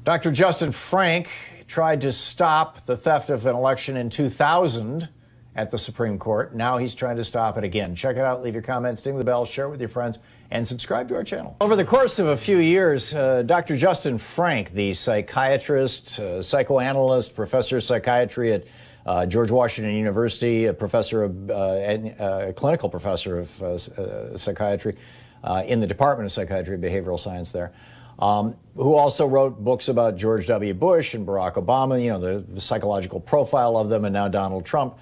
Dr. Justin Frank tried to stop the theft of an election in 2000 at the Supreme Court. Now he's trying to stop it again. Check it out, leave your comments, ding the bell, share it with your friends, and subscribe to our channel. Over the course of a few years, Dr. Justin Frank, the psychiatrist, psychoanalyst, professor of psychiatry at George Washington University, a professor of, a clinical professor of psychiatry in the Department of Psychiatry and Behavioral Science there, who also wrote books about George W. Bush and Barack Obama, you know, the psychological profile of them, and now Donald Trump.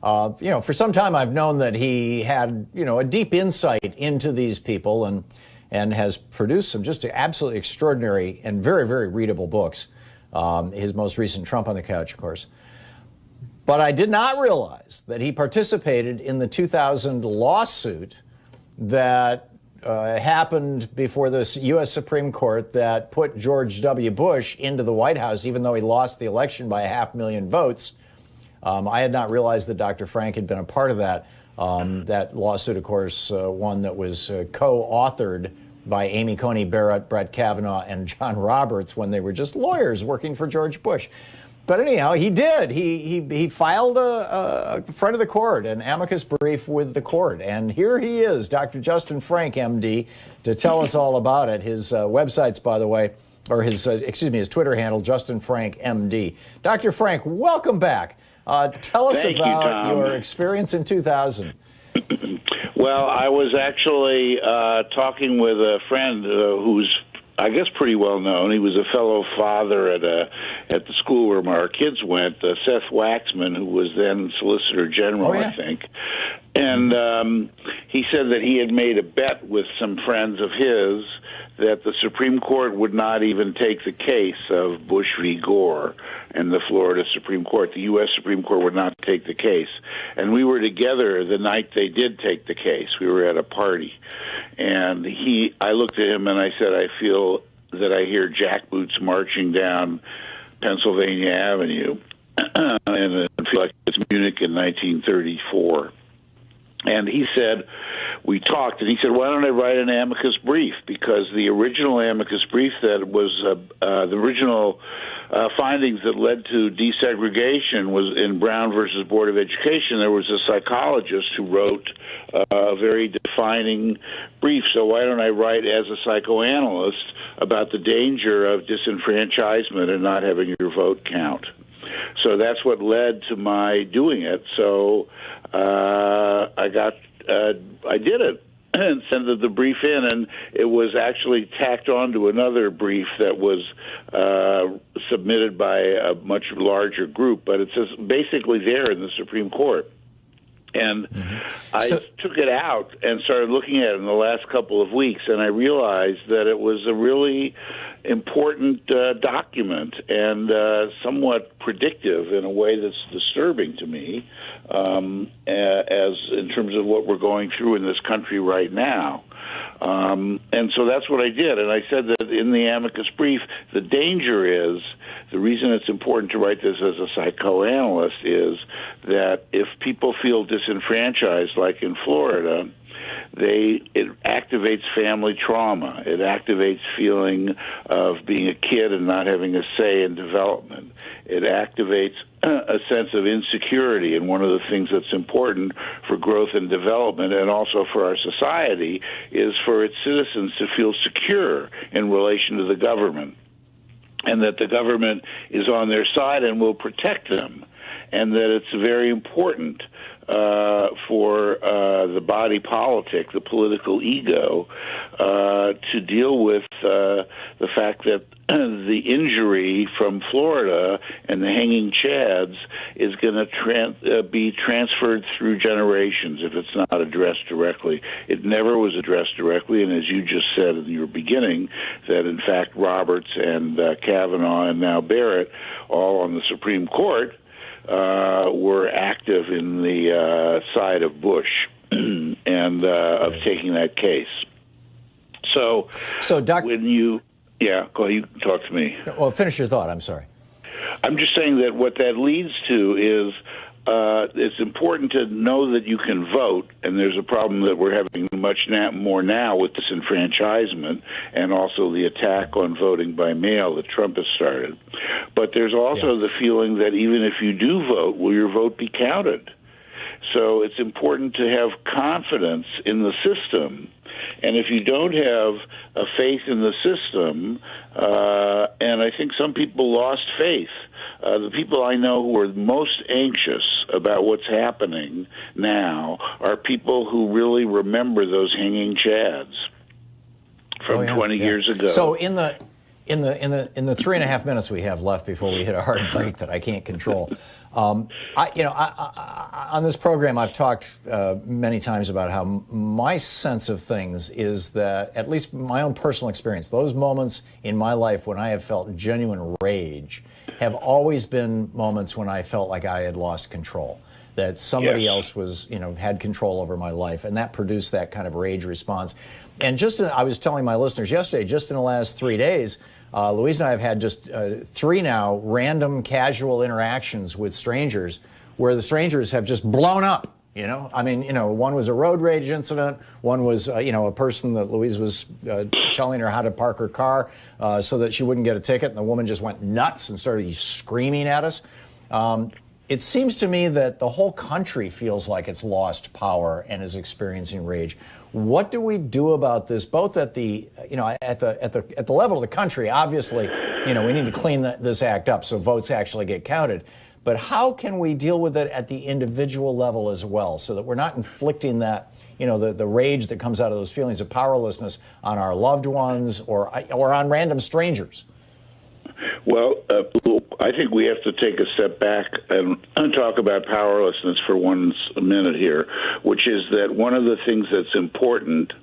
You know, for some time I've known that he had, you know, a deep insight into these people and has produced some just absolutely extraordinary and very, very readable books. His most recent, Trump on the Couch, of course. But I did not realize that he participated in the 2000 lawsuit that happened before the U.S. Supreme Court that put George W. Bush into the White House, even though he lost the election by 500,000 votes. I had not realized that Dr. Frank had been a part of that. That lawsuit, of course, one that was co-authored by Amy Coney Barrett, Brett Kavanaugh, and John Roberts when they were just lawyers working for George Bush. But anyhow, he did. He filed a front of the court, an amicus brief with the court. And here he is, Dr. Justin Frank, MD, to tell us all about it. His website's, by the way, or his Twitter handle, Justin Frank, MD. Dr. Frank, welcome back. Tell us about your experience in 2000. Well, I was actually talking with a friend who's, I guess, pretty well known. He was a fellow father at the school where our kids went, Seth Waxman, who was then Solicitor General, I think. And he said that he had made a bet with some friends of his that the Supreme Court would not even take the case of Bush v. Gore and the Florida Supreme Court. The U.S. Supreme Court would not take the case. And we were together the night they did take the case. We were at a party. And I looked at him and I said, I feel that I hear jackboots marching down Pennsylvania Avenue. And I feel like it's Munich in 1934. And he said, we talked, and he said, why don't I write an amicus brief? Because the original amicus brief that was the original findings that led to desegregation was in Brown versus Board of Education. There was a psychologist who wrote a very defining brief. So why don't I write as a psychoanalyst about the danger of disenfranchisement and not having your vote count? So that's what led to my doing it. So I did it and sent the brief in, and it was actually tacked on to another brief that was submitted by a much larger group, but it's just basically there in the Supreme Court. And I took it out and started looking at it in the last couple of weeks, and I realized that it was a really important document and somewhat predictive in a way that's disturbing to me, as in terms of what we're going through in this country right now. And so that's what I did. And I said that in the amicus brief, the danger is, the reason it's important to write this as a psychoanalyst is that if people feel disenfranchised, like in Florida, it activates family trauma. It activates feeling of being a kid and not having a say in development. It activates a sense of insecurity, and one of the things that's important for growth and development and also for our society is for its citizens to feel secure in relation to the government, and that the government is on their side and will protect them, and that it's very important for the body politic, the political ego, to deal with the fact that the injury from Florida and the hanging chads is going to be transferred through generations if it's not addressed directly. It never was addressed directly, and as you just said in your beginning, that in fact Roberts and Kavanaugh and now Barrett, all on the Supreme Court, were active in the side of Bush and of taking that case. So when you... Yeah, go ahead, you can talk to me. Well, finish your thought. I'm sorry. I'm just saying that what that leads to is it's important to know that you can vote, and there's a problem that we're having much more now with disenfranchisement and also the attack on voting by mail that Trump has started. But there's also the feeling that even if you do vote, will your vote be counted? So it's important to have confidence in the system. And if you don't have a faith in the system, and I think some people lost faith, the people I know who are most anxious about what's happening now are people who really remember those hanging chads from 20 years ago. So in the 3.5 minutes we have left before we hit a hard break that I can't control, on this program I've talked many times about how my sense of things is that, at least my own personal experience, those moments in my life when I have felt genuine rage have always been moments when I felt like I had lost control, that somebody else was, had control over my life, and that produced that kind of rage response. And I was telling my listeners yesterday, just in the last 3 days, Louise and I have had just 3 now random casual interactions with strangers where the strangers have just blown up. One was a road rage incident. One was, a person that Louise was telling her how to park her car so that she wouldn't get a ticket. And the woman just went nuts and started screaming at us. It seems to me that the whole country feels like it's lost power and is experiencing rage. What do we do about this, both at the level of the country? Obviously, we need to clean this act up so votes actually get counted. But how can we deal with it at the individual level as well, so that we're not inflicting that, the rage that comes out of those feelings of powerlessness on our loved ones or on random strangers? Well, I think we have to take a step back and talk about powerlessness for 1 minute here, which is that one of the things that's important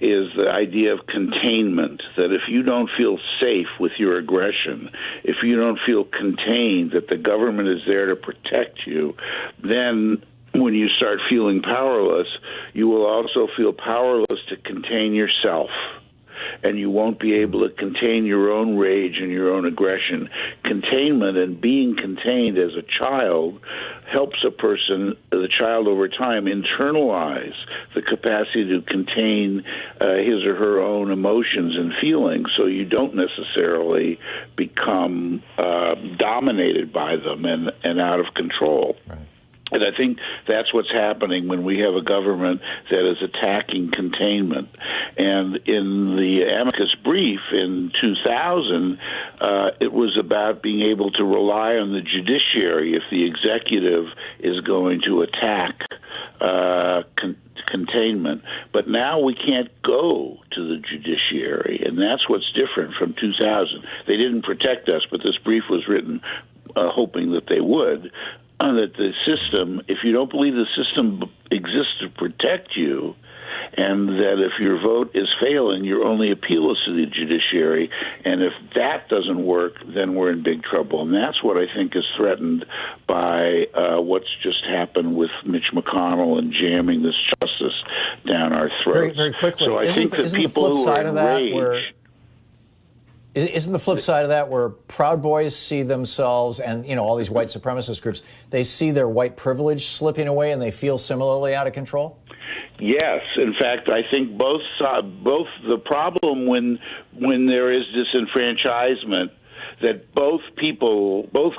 is the idea of containment, that if you don't feel safe with your aggression, if you don't feel contained, that the government is there to protect you, then when you start feeling powerless, you will also feel powerless to contain yourself. And you won't be able to contain your own rage and your own aggression. Containment and being contained as a child helps the child over time, internalize the capacity to contain his or her own emotions and feelings, so you don't necessarily become dominated by them and out of control. Right. And I think that's what's happening when we have a government that is attacking containment. And in the amicus brief in 2000, it was about being able to rely on the judiciary if the executive is going to attack containment. But now we can't go to the judiciary, and that's what's different from 2000. They didn't protect us, but this brief was written hoping that they would. That the system, if you don't believe the system exists to protect you, and that if your vote is failing, your only appeal is to the judiciary, and if that doesn't work, then we're in big trouble. And that's what I think is threatened by what's just happened with Mitch McConnell and jamming this justice down our throats. Very, very quickly. So I think that people who are enraged... Isn't the flip side of that where Proud Boys see themselves, and all these white supremacist groups, they see their white privilege slipping away and they feel similarly out of control? Yes, in fact, I think both the problem when there is disenfranchisement, that both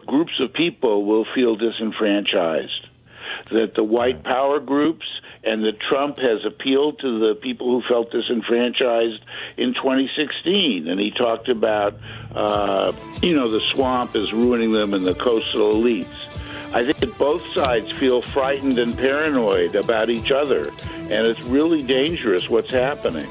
groups of people will feel disenfranchised. That the white power groups and that Trump has appealed to the people who felt disenfranchised in 2016. And he talked about, the swamp is ruining them and the coastal elites. I think that both sides feel frightened and paranoid about each other. And it's really dangerous what's happening.